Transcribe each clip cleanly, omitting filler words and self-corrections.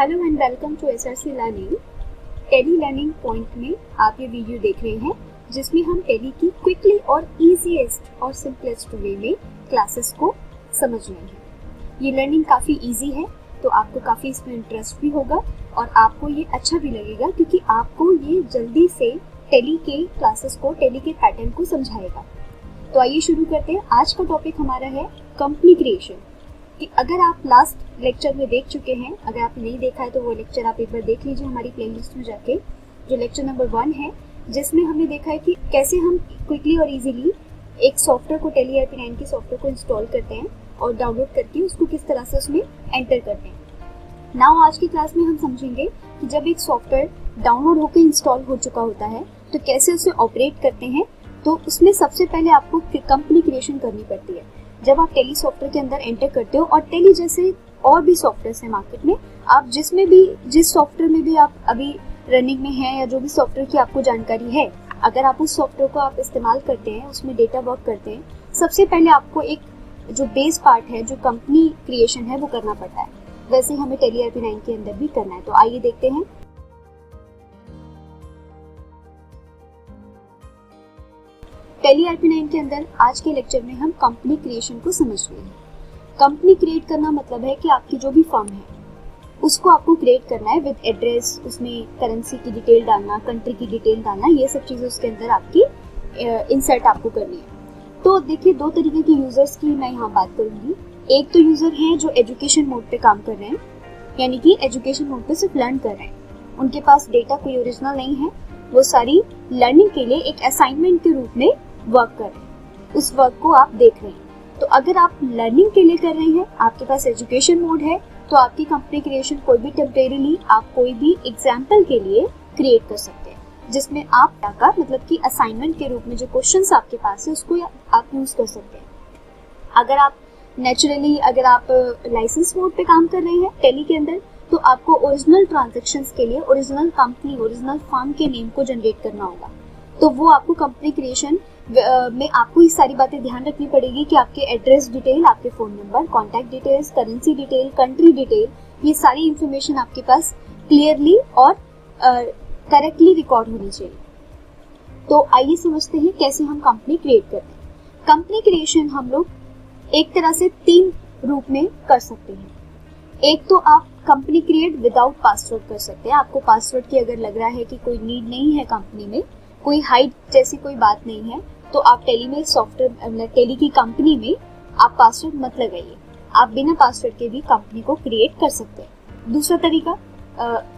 Hello and welcome to SRC learning. Tally learning point में आप ये वीडियो देख रहे हैं जिसमें हम टेली की क्विकली और इजीएस्ट और सिंपलेस्ट वे में क्लासेस को समझ रहे हैं। ये लर्निंग काफ़ी इजी है तो आपको काफ़ी इसमें इंटरेस्ट भी होगा और आपको ये अच्छा भी लगेगा क्योंकि आपको ये जल्दी से टेली के क्लासेस को, टेली के पैटर्न को समझाएगा। तो आइए शुरू करते हैं। आज का टॉपिक हमारा है कंपनी क्रिएशन। कि अगर आप लास्ट लेक्चर में देख चुके हैं, अगर आपने नहीं देखा है तो वो लेक्चर आप एक बार देख लीजिए हमारी प्लेलिस्ट में जाके, जो लेक्चर नंबर 1 है, जिसमें हमने देखा है कि कैसे हम क्विकली और इजीली एक सॉफ्टवेयर को, टेली ERP9 के सॉफ्टवेयर को इंस्टॉल करते हैं और डाउनलोड करके उसको किस तरह से उसमें एंटर करते हैं। नाउ आज की क्लास में हम समझेंगे कि जब एक सॉफ्टवेयर डाउनलोड होकर इंस्टॉल हो चुका होता है तो कैसे उसे ऑपरेट करते हैं। तो उसमें सबसे पहले आपको कंपनी क्रिएशन करनी पड़ती है। जब आप टेली सॉफ्टवेयर के अंदर एंटर करते हो और टेली जैसे और भी सॉफ्टवेयर हैं मार्केट में, आप जिस सॉफ्टवेयर में भी आप अभी रनिंग में हैं या जो भी सॉफ्टवेयर की आपको जानकारी है, अगर आप उस सॉफ्टवेयर को आप इस्तेमाल करते हैं, उसमें डेटा वर्क करते हैं, सबसे पहले आपको एक जो बेस पार्ट है, जो कंपनी क्रिएशन है, वो करना पड़ता है। वैसे ही हमें टेली ERP9 के अंदर भी करना है। तो आइए देखते हैं। टेली ERP9 के अंदर आज के लेक्चर में हम कंपनी क्रिएशन को समझ रहे हैं। कंपनी क्रिएट करना मतलब है कि आपकी जो भी फर्म है उसको आपको क्रिएट करना है विद एड्रेस, उसमें करेंसी की डिटेल डालना, कंट्री की डिटेल डालना, ये सब चीज़ें उसके अंदर आपकी इंसर्ट आपको करनी है। तो देखिए, 2 तरीके के यूजर्स की मैं यहाँ बात करूँगी। एक तो यूजर हैं जो एजुकेशन मोड पे काम कर रहे हैं, यानी कि एजुकेशन मोड पे सिर्फ लर्न कर रहे हैं, उनके पास डेटा कोई ओरिजिनल नहीं है, वो सारी लर्निंग के लिए एक असाइनमेंट के रूप में वर्क कर रहे हैं, उस वर्क को आप देख रहे हैं। तो अगर आप लर्निंग के लिए कर रहे हैं, आपके पास एजुकेशन मोड है, तो आपकी कंपनी क्रिएशन कोई भी टेम्परेरीली आप कोई भी एग्जाम्पल के लिए क्रिएट कर सकते हैं, जिसमें आप का मतलब कि असाइनमेंट के रूप में जो क्वेश्चंस आपके पास है उसको आप यूज कर सकते हैं। अगर आप अगर आप लाइसेंस मोड पे काम कर रहे हैं टेली के अंदर, तो आपको ओरिजिनल ट्रांजेक्शंस के लिए ओरिजिनल कंपनी, ओरिजिनल फर्म के नेम को जनरेट करना होगा। तो वो आपको कंपनी क्रिएशन में आपको ये सारी बातें ध्यान रखनी पड़ेगी कि आपके एड्रेस डिटेल, आपके phone number, contact details, currency detail, country detail, ये सारी इंफॉर्मेशन आपके पास क्लियरली और करेक्टली रिकॉर्ड होनी चाहिए। तो आइए समझते हैं कैसे हम कंपनी क्रिएट करते हैं। कंपनी क्रिएशन हम लोग एक तरह से 3 रूप में कर सकते हैं। एक तो आप कंपनी क्रिएट विदाउट पासवर्ड कर सकते हैं। आपको पासवर्ड की अगर लग रहा है कि कोई नीड नहीं है, कंपनी में कोई हाइड जैसी कोई बात नहीं है, तो आप टेली में सॉफ्टवेयर, टेली की कंपनी में आप पासवर्ड मत लगाइए। आप बिना पासवर्ड के भी कंपनी को क्रिएट कर सकते हैं। दूसरा तरीका,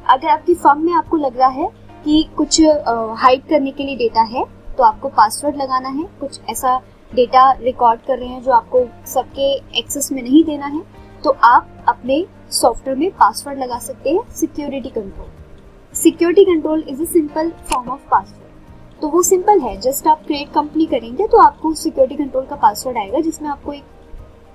अगर आपकी फर्म में आपको लग रहा है कि कुछ हाइड करने के लिए डेटा है, तो आपको पासवर्ड लगाना है। कुछ ऐसा डेटा रिकॉर्ड कर रहे हैं जो आपको सबके एक्सेस में नहीं देना है, तो आप अपने सॉफ्टवेयर में पासवर्ड लगा सकते हैं। Security control is a simple form of password. तो वो सिंपल है, जस्ट आप क्रिएट कंपनी करेंगे तो आपको सिक्योरिटी कंट्रोल का पासवर्ड आएगा, जिसमें आपको एक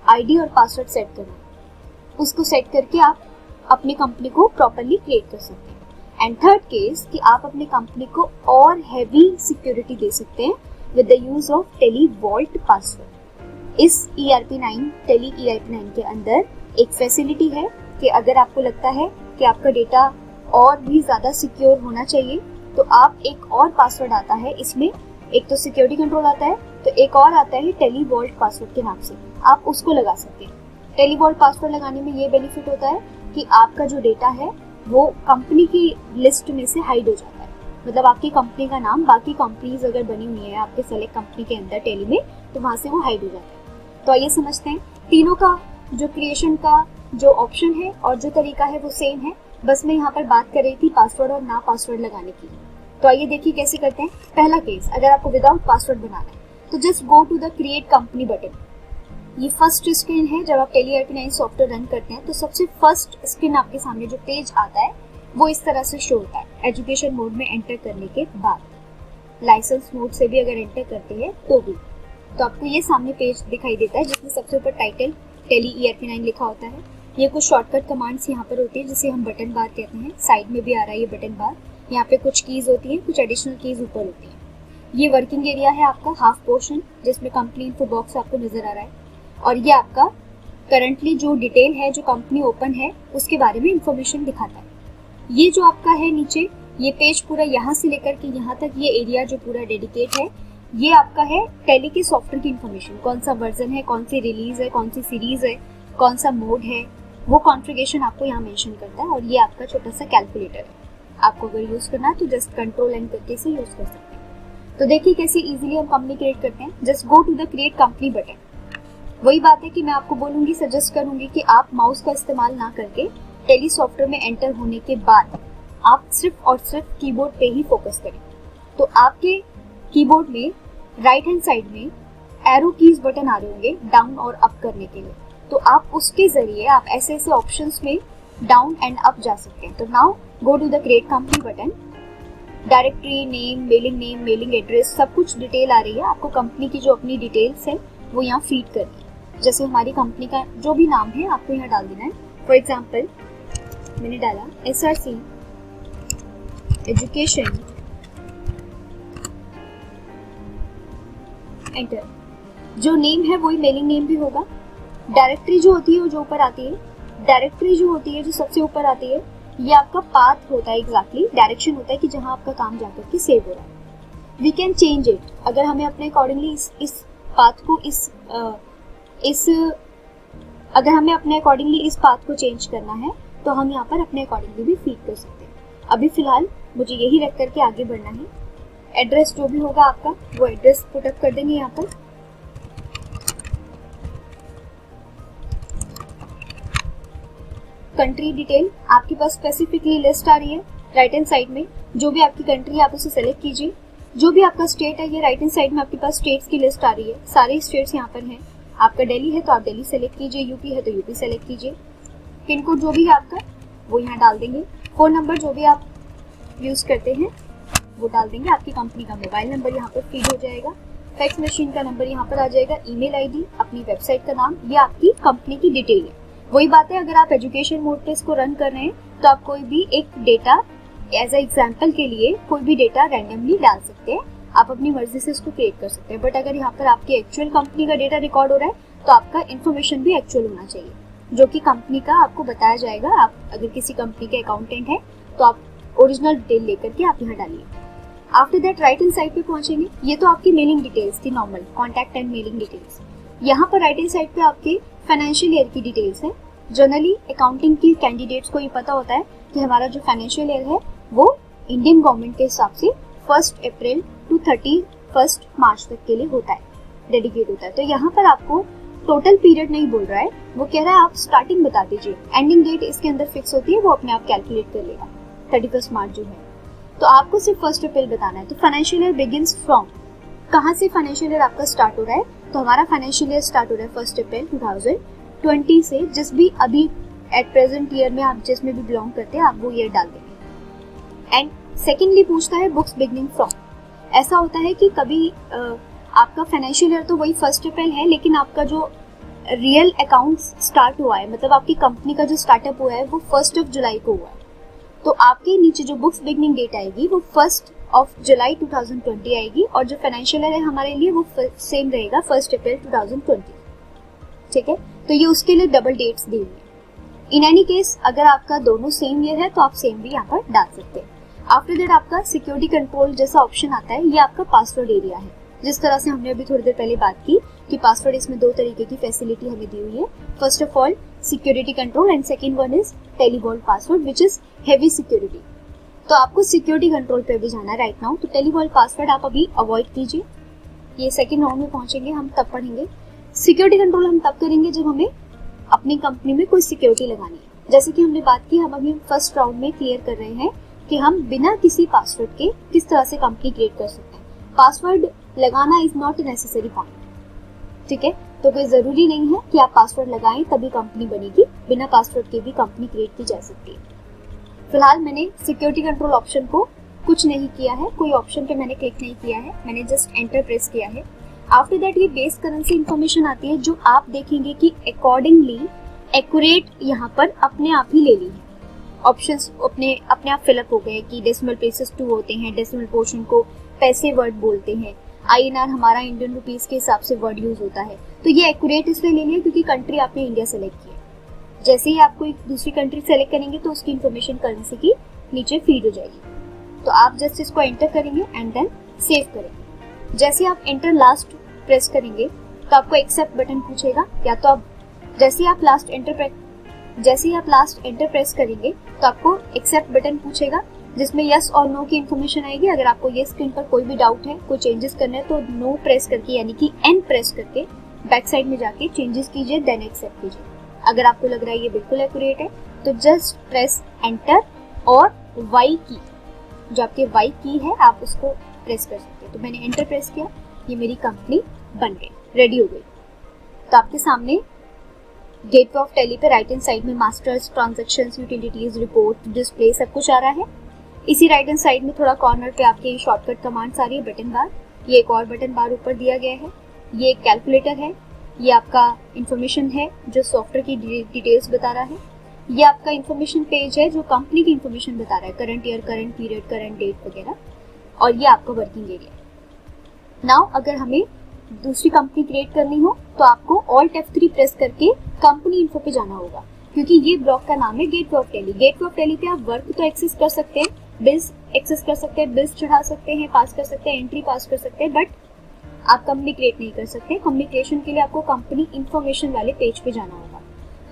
आईडी और पासवर्ड सेट करना है। उसको सेट करके आप अपनी कंपनी को प्रॉपर्ली क्रिएट कर सकते हैं। एंड थर्ड केस, कि आप अपनी कंपनी को और हैवी सिक्योरिटी दे सकते हैं with the use of Tally vault password. इस टेली ERP9 के अंदर एक फैसिलिटी है कि अगर आपको लगता है कि आपका डेटा और भी ज्यादा सिक्योर होना चाहिए, तो आप एक और पासवर्ड आता है इसमें। एक तो सिक्योरिटी कंट्रोल आता है, तो एक और आता है टेली वॉल्ट पासवर्ड के नाम से, आप उसको लगा सकते हैं। टेली वॉल्ट पासवर्ड लगाने में ये बेनिफिट होता है कि आपका जो डेटा है वो कंपनी की लिस्ट में से हाइड हो जाता है। मतलब आपकी कंपनी का नाम बाकी कंपनीज अगर बनी हुई है आपके सेलेक्ट कंपनी के अंदर टेली में, तो वहां से वो हाइड हो जाता है। तो आइए समझते हैं। तीनों का जो क्रिएशन का जो ऑप्शन है और जो तरीका है वो सेम है, बस मैं यहाँ पर बात कर रही थी पासवर्ड और ना पासवर्ड लगाने की। तो आइए देखिए कैसे करते हैं। पहला केस, अगर आपको विदाउट पासवर्ड बनाना है तो just go to the create company button. ये फर्स्ट स्क्रीन है। जब आप टेली ERP9 सॉफ्टवेयर रन करते हैं तो सबसे फर्स्ट स्क्रीन आपके सामने जो पेज आता है वो इस तरह से शो होता है। एजुकेशन मोड में एंटर करने के बाद, लाइसेंस मोड से भी अगर एंटर करते हैं तो भी, तो आपको ये सामने पेज दिखाई देता है जिसमें सबसे ऊपर टाइटल टेली ERP9 लिखा होता है। ये कुछ शॉर्टकट कमांड्स यहाँ पर होती है जिसे हम बटन बार कहते हैं। साइड में भी आ रहा है ये बटन बार। यहाँ पे कुछ कीज होती है, कुछ एडिशनल कीज ऊपर होती है। ये वर्किंग एरिया है आपका, हाफ पोर्शन, जिसमें कंपनी इन्फो बॉक्स आपको नजर आ रहा है। और ये आपका करंटली जो डिटेल है, जो कंपनी ओपन है, उसके बारे में इंफॉर्मेशन दिखाता है। ये जो आपका है नीचे, ये पेज पूरा यहाँ से लेकर के यहाँ तक ये एरिया जो पूरा डेडिकेट है, ये आपका है टैली के सॉफ्टवेयर की इंफॉर्मेशन, कौन सा वर्जन है, कौन सी रिलीज है, कौन सी सीरीज है, कौन सा मोड है, वो कॉन्फ़िगरेशन आपको यहाँ मेंशन करता है। और ये आपका छोटा सा कैलकुलेटर है, आपको अगर यूज करना है तो जस्ट कंट्रोल एंड करके से यूज कर सकते हैं। तो देखिए कैसे इजीली हम कंपनी क्रिएट करते हैं। Just go to the create company button. वही बात है कि मैं आपको बोलूंगी, सजेस्ट करूंगी कि आप माउस का इस्तेमाल ना करके टैली सॉफ्टवेयर में एंटर होने के बाद आप सिर्फ और सिर्फ कीबोर्ड पे ही फोकस करें। तो आपके कीबोर्ड में राइट हैंड साइड में एरो कीज बटन आ रहे होंगे डाउन और अप करने के लिए, तो आप उसके जरिए आप ऐसे ऐसे ऑप्शंस में डाउन एंड अप जा सकते हैं। तो now go to the create company button. Directory name, mailing address, सब कुछ डिटेल आ रही है। आपको कंपनी की जो अपनी डिटेल्स है वो यहाँ फीड करनी है। जैसे हमारी कंपनी का जो भी नाम है आपको यहाँ डाल देना है। फॉर एग्जाम्पल मैंने डाला SRC एजुकेशन, एंटर। जो नेम है वही मेलिंग नेम भी होगा। डायरेक्टरी जो होती है वो जो ऊपर आती है, डायरेक्टरी जो होती है जो सबसे ऊपर आती है, ये आपका पाथ होता है, एग्जैक्टली डायरेक्शन होता है कि जहां आपका काम जाकर के सेव हो रहा है। वी कैन चेंज इट, अगर हमें अपने अकॉर्डिंगली इस पाथ को अगर हमें अपने अकॉर्डिंगली इस पाथ को चेंज करना है तो हम यहाँ पर अपने अकॉर्डिंगली भी फीड कर सकते हैं। अभी फिलहाल मुझे यही रख करके आगे बढ़ना है। एड्रेस जो भी होगा आपका वो एड्रेस पुट अप कर देंगे यहाँ पर। कंट्री डिटेल आपके पास स्पेसिफिकली लिस्ट आ रही है राइट हैंड साइड में, जो भी आपकी कंट्री है आप उसे सेलेक्ट कीजिए। जो भी आपका स्टेट है, ये राइट हैंड साइड में आपके पास स्टेट्स की लिस्ट आ रही है, सारे स्टेट्स यहाँ पर हैं। आपका दिल्ली है तो आप दिल्ली सेलेक्ट कीजिए, यूपी है तो यूपी सेलेक्ट कीजिए। पिन कोड जो भी है आपका वो यहाँ डाल देंगे। फोन नंबर जो भी आप यूज करते हैं वो डाल देंगे। आपकी कंपनी का मोबाइल नंबर यहाँ पर फीड हो जाएगा, फैक्स मशीन का नंबर यहाँ पर आ जाएगा, ईमेल आईडी, अपनी वेबसाइट का नाम, ये आपकी कंपनी की डिटेल है। वही बात है, अगर आप एजुकेशन मोड पे इसको रन कर रहे हैं तो आप कोई भी एक डेटा एज ए एग्जाम्पल के लिए कोई भी डेटा रैंडमली डाल सकते हैं, आप अपनी मर्जी से इसको क्रिएट कर सकते हैं। बट अगर यहाँ पर आपकी एक्चुअल कंपनी का डेटा रिकॉर्ड हो रहा है तो आपका इन्फॉर्मेशन भी एक्चुअल होना चाहिए, जो कि कंपनी का आपको बताया जाएगा। आप अगर किसी कंपनी के अकाउंटेंट है तो आप ओरिजिनल डिटेल लेकर के आप यहाँ डालिए। After that right hand side पे पहुंचेंगे। ये तो आपकी मेलिंग डिटेल्स थी, normal contact and mailing details. यहाँ पर राइट हैंड साइड पे आपके फाइनेंशियल ईयर की डिटेल्स है। जनरली अकाउंटिंग की कैंडिडेट्स को ये पता होता है कि हमारा जो फाइनेंशियल ईयर है वो इंडियन गवर्नमेंट के हिसाब से 1 अप्रैल टू 31 मार्च तक के लिए होता है, डेडिकेट होता है। तो यहाँ पर आपको टोटल पीरियड नहीं बोल रहा है, वो कह रहा है आप स्टार्टिंग बता दीजिए, एंडिंग डेट इसके अंदर फिक्स होती है, वो अपने आप कैलकुलेट कर लेगा 31 मार्च जो है। तो आपको सिर्फ 1 अप्रैल बताना है। तो फाइनेंशियल ईयर बिगिंस फ्रॉम, कहाँ से फाइनेंशियल ईयर आपका स्टार्ट हो रहा है, तो हमारा फाइनेंशियल ईयर स्टार्ट हो रहा है 1 अप्रैल 2020 से। जिस भी अभी एट प्रेजेंट ईयर में आप जिसमें भी बिलोंग करते हैं आप वो ईयर डाल देंगे। एंड सेकेंडली पूछता है बुक्स बिगनिंग फ्रॉम। ऐसा होता है कि कभी आपका फाइनेंशियल ईयर तो वही 1 अप्रैल है, लेकिन आपका जो रियल अकाउंट स्टार्ट हुआ है, मतलब आपकी कंपनी का जो स्टार्टअप हुआ है वो 1 जुलाई को हुआ है। तो आपके नीचे जो बुक्स बिगनिंग डेट आएगी वो 1 जुलाई 2020 आएगी, और जो फाइनेंशियल ईयर है हमारे लिए वो सेम रहेगा 1 अप्रैल 2020। ठीक है, तो ये उसके लिए डबल डेट्स दी हुई है। इन एनी केस अगर आपका दोनों सेम ईयर है तो आप सेम भी यहाँ पर डाल सकते हैं। आफ्टर दैट आपका सिक्योरिटी कंट्रोल जैसा ऑप्शन आता है, ये आपका पासवर्ड एरिया है। जिस तरह से हमने अभी थोड़ी देर पहले बात की कि पासवर्ड इसमें 2 तरीके की फैसिलिटी हमें दी हुई है। First of all security control and second one is televault password which is heavy security. तो आपको सिक्योरिटी कंट्रोल पे भी जाना है राइट नाउ, तो टेलीवॉल्ट पासवर्ड आप अभी अवॉइड कीजिए। ये सेकंड राउंड में पहुंचेंगे हम तब पढ़ेंगे। सिक्योरिटी कंट्रोल हम तब करेंगे जब हमें अपनी कंपनी में कोई सिक्योरिटी लगानी है। जैसे कि हमने बात की, हम अभी फर्स्ट राउंड में क्लियर कर रहे हैं कि हम बिना किसी पासवर्ड के किस तरह से कंपनी क्रिएट कर सकते हैं। पासवर्ड लगाना is not a necessary point, ठीक है। तो कोई जरूरी नहीं है कि आप पासवर्ड लगाएं तभी कंपनी बनेगी, बिना पासवर्ड के भी कंपनी क्रिएट की जा सकती है। फिलहाल मैंने सिक्योरिटी कंट्रोल ऑप्शन को कुछ नहीं किया है, कोई ऑप्शन पे मैंने क्लिक नहीं किया है, मैंने जस्ट एंटर प्रेस किया है। आफ्टर दैट ये बेस करेंसी इंफॉर्मेशन आती है जो आप देखेंगे कि अकॉर्डिंगली एक्यूरेट यहाँ पर अपने आप ही ले ली है। ऑप्शंस अपने आप फिलअप हो गए कि डेसिमल प्लेसेस 2 होते हैं, डेसिमल पोर्शन को पैसे वर्ड बोलते हैं। INR हमारा इंडियन रुपीस के हिसाब से वर्ड यूज होता है। तो ये एक्यूरेट इसलिए ले लिया क्योंकि कंट्री आपने इंडिया सेलेक्ट किया। जैसे ही आपको एक दूसरी कंट्री सेलेक्ट करेंगे तो उसकी इन्फॉर्मेशन करेंसी की नीचे फीड हो जाएगी। तो आप जस्ट इसको एंटर करेंगे एंड देन सेव करेंगे। जैसे आप एंटर लास्ट प्रेस करेंगे तो आपको एक्सेप्ट बटन पूछेगा, या तो आप जैसे ही आप लास्ट एंटर प्रेस करेंगे तो आपको एक्सेप्ट बटन पूछेगा जिसमें यस और नो की इन्फॉर्मेशन आएगी। अगर आपको ये स्क्रीन पर कोई भी डाउट है, कोई चेंजेस करने हैं तो नो प्रेस करके यानी कि एन प्रेस करके बैक साइड में जाके चेंजेस कीजिए, देन एक्सेप्ट कीजिए। अगर आपको लग रहा है ये बिल्कुल एक्यूरेट है तो जस्ट प्रेस एंटर और वाई की, जो आपके वाई की है आप उसको प्रेस कर सकते हैं। तो मैंने एंटर प्रेस किया, ये मेरी कंपनी बन गई, रेडी हो गई। तो आपके सामने गेटवे ऑफ टैली पे राइट हैंड साइड में masters, transactions, utilities, report, display सब कुछ आ रहा है। इसी राइट हैंड साइड में थोड़ा कॉर्नर पे आपके शॉर्टकट कमांड्स आ रही है, बटन बार। ये एक और बटन बार ऊपर दिया गया है। ये एक कैलकुलेटर है, ये आपका इंफॉर्मेशन है जो सॉफ्टवेयर की डिटेल्स बता रहा है। ये आपका इंफॉर्मेशन पेज है जो कंपनी की इंफॉर्मेशन बता रहा है, current year, current period, current date वगैरह। और ये आपका वर्किंग एरिया। नाउ अगर हमें दूसरी कंपनी क्रिएट करनी हो तो आपको Alt F3 प्रेस करके कंपनी इन्फो पे जाना होगा, क्योंकि ये ब्लॉक का नाम है gateway of tally. Gateway of tally पे आप वर्क तो एक्सेस कर सकते हैं, बिल्स एक्सेस कर सकते हैं, बिल्स चढ़ा सकते हैं, पास कर सकते हैं, एंट्री पास कर सकते हैं, बट आप कंपनी क्रिएट नहीं कर सकते। कंपनी क्रिएशन के लिए आपको कंपनी इन्फॉर्मेशन वाले पेज पे जाना होगा।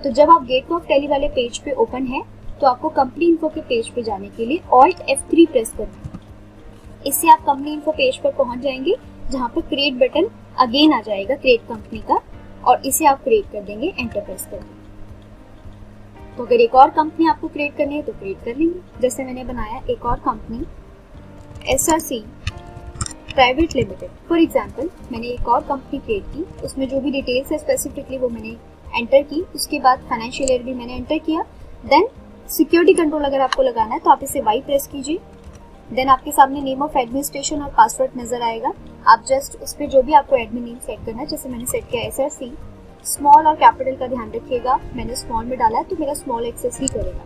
तो जब आप गेटवे ऑफ टैली वाले पेज पे ओपन है तो आपको कंपनी इन्फो के पेज पे जाने के लिए Alt F3 प्रेस करना है। इससे आप कंपनी इन्फो पेज पर पहुंच जाएंगे जहां पर क्रिएट बटन अगेन आ जाएगा क्रिएट कंपनी का, और इसे आप क्रिएट कर देंगे एंटर प्रेस करके। तो अगर एक और कंपनी आपको क्रिएट करनी है तो क्रिएट कर लेंगे। जैसे मैंने बनाया एक और company SRC private limited for example, मैंने एक और कंपनी क्रिएट की। उसमें जो भी डिटेल्स है स्पेसिफिकली वो मैंने एंटर की। उसके बाद फाइनेंशियल ईयर भी मैंने एंटर किया। देन सिक्योरिटी कंट्रोल अगर आपको लगाना है तो आप इसे वाई प्रेस कीजिए। देन आपके सामने नेम ऑफ एडमिनिस्ट्रेशन और पासवर्ड नजर आएगा। आप जस्ट उस पर जो भी आपको एडमिन नेम सेट करना है, जैसे मैंने सेट किया SRC, स्मॉल और कैपिटल का ध्यान रखिएगा। मैंने स्मॉल में डाला है तो मेरा स्मॉल एक्सेस ही करेगा।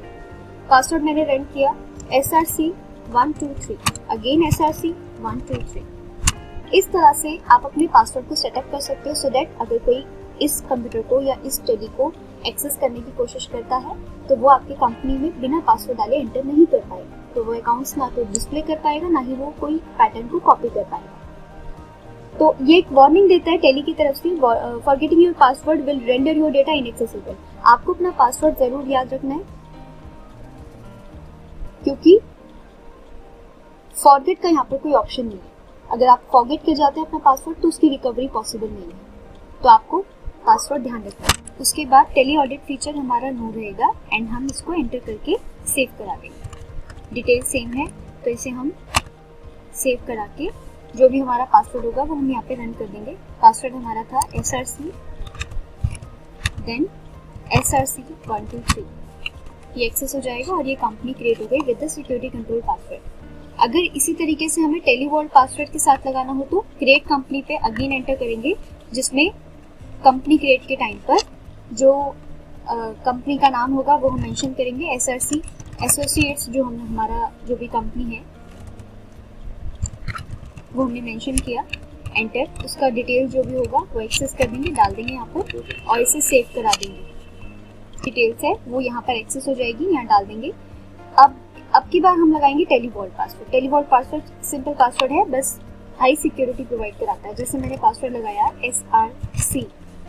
पासवर्ड मैंने रन किया SRC 123, अगेन SRC 123। इस तरह से आप अपने पासवर्ड को सेटअप कर सकते हो, सो दैट अगर कोई इस कंप्यूटर को या इस टैली को एक्सेस करने की कोशिश करता है तो वो आपकी कंपनी में बिना पासवर्ड डाले एंटर नहीं कर पाएगा। तो वो अकाउंट्स ना तो डिस्प्ले कर पाएगा, ना ही वो कोई पैटर्न को कॉपी कर पाएगा। तो ये एक वार्निंग देता है टैली की तरफ से, forgetting your password will render your data inaccessible. आपको अपना पासवर्ड जरूर याद रखना है, क्योंकि फॉरगेट का यहाँ पर कोई ऑप्शन नहीं है। अगर आप फॉरगेट कर जाते हैं अपना पासवर्ड तो उसकी रिकवरी पॉसिबल नहीं है। तो आपको पासवर्ड ध्यान रखना है। उसके बाद टैली ऑडिट फीचर हमारा नो रहेगा एंड हम इसको एंटर करके सेव करा देंगे। डिटेल सेम है तो इसे हम सेव करा के जो भी हमारा पासवर्ड होगा वो हम यहाँ पे रन कर देंगे। पासवर्ड हमारा था SRC देन SRC 123। ये एक्सेस हो जाएगा और ये कंपनी क्रिएट हो गई with the security control password. अगर इसी तरीके से हमें टैली वॉल्ट पासवर्ड के साथ लगाना हो तो क्रिएट कंपनी पे अगेन एंटर करेंगे, जिसमें कंपनी क्रिएट के टाइम पर जो कंपनी का नाम होगा वो हम मेंशन करेंगे। SRC एसोसिएट्स जो हमारा जो भी कंपनी है वो हमने मेंशन किया, एंटर। उसका डिटेल जो भी होगा वो एक्सेस कर देंगे, डाल देंगे यहाँ पर और इसे सेव करा देंगे। डिटेल्स है वो यहाँ पर एक्सेस हो जाएगी, यहाँ डाल देंगे। अब की बार हम लगाएंगे Tally vault password. Tally vault password simple password है, बस हाई सिक्योरिटी प्रोवाइड कराता है। जैसे मैंने पासवर्ड लगाया SRC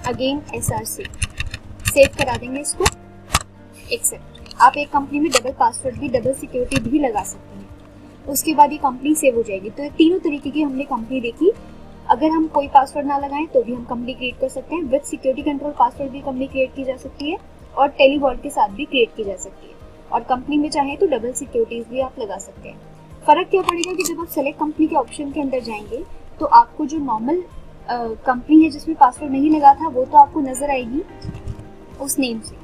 अगेन SRC, सेव करा देंगे इसको, एक्सेप्ट। आप एक कंपनी में डबल पासवर्ड भी, डबल सिक्योरिटी भी लगा सकते हैं। उसके बाद ये कंपनी सेव हो जाएगी। तो ये तीनों तरीके की हमने कंपनी देखी। अगर हम कोई पासवर्ड ना लगाएं तो भी हम कंपनी क्रिएट कर सकते हैं। विद सिक्योरिटी कंट्रोल पासवर्ड भी कंपनी क्रिएट की जा सकती है और टैली वॉल्ट के साथ भी क्रिएट की जा सकती है। और कंपनी में चाहे तो डबल सिक्योरिटीज भी आप लगा सकते हैं। फर्क क्या पड़ेगा कि जब आप सेलेक्ट कंपनी के ऑप्शन के अंदर जाएंगे तो आपको जो नॉर्मल कंपनी है जिसमें पासवर्ड नहीं लगा था वो तो आपको नजर आएगी उस नेम से।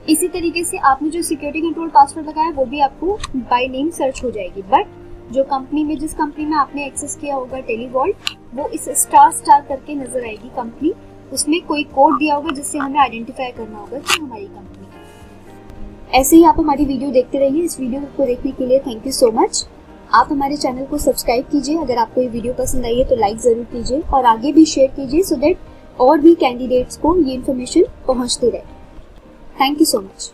इसी तरीके से आपने जो सिक्योरिटी कंट्रोल पासवर्ड लगाया वो भी आपको बाय नेम सर्च हो जाएगी। बट जो कंपनी में, जिस कंपनी में आपने एक्सेस किया होगा टैली वॉल्ट, वो इस स्टार करके नजर आएगी कंपनी। उसमें कोई कोड दिया होगा जिससे हमें आइडेंटिफाई करना होगा कि हमारी कंपनी है। ऐसे ही आप हमारी वीडियो देखते रहिए। इस वीडियो को देखने के लिए थैंक यू सो मच। आप हमारे चैनल को सब्सक्राइब कीजिए। अगर आपको ये वीडियो पसंद आई है तो लाइक ज़रूर कीजिए और आगे भी शेयर कीजिए सो दैट और भी कैंडिडेट्स को ये इन्फॉर्मेशन पहुंचती रहे। Thank you so much.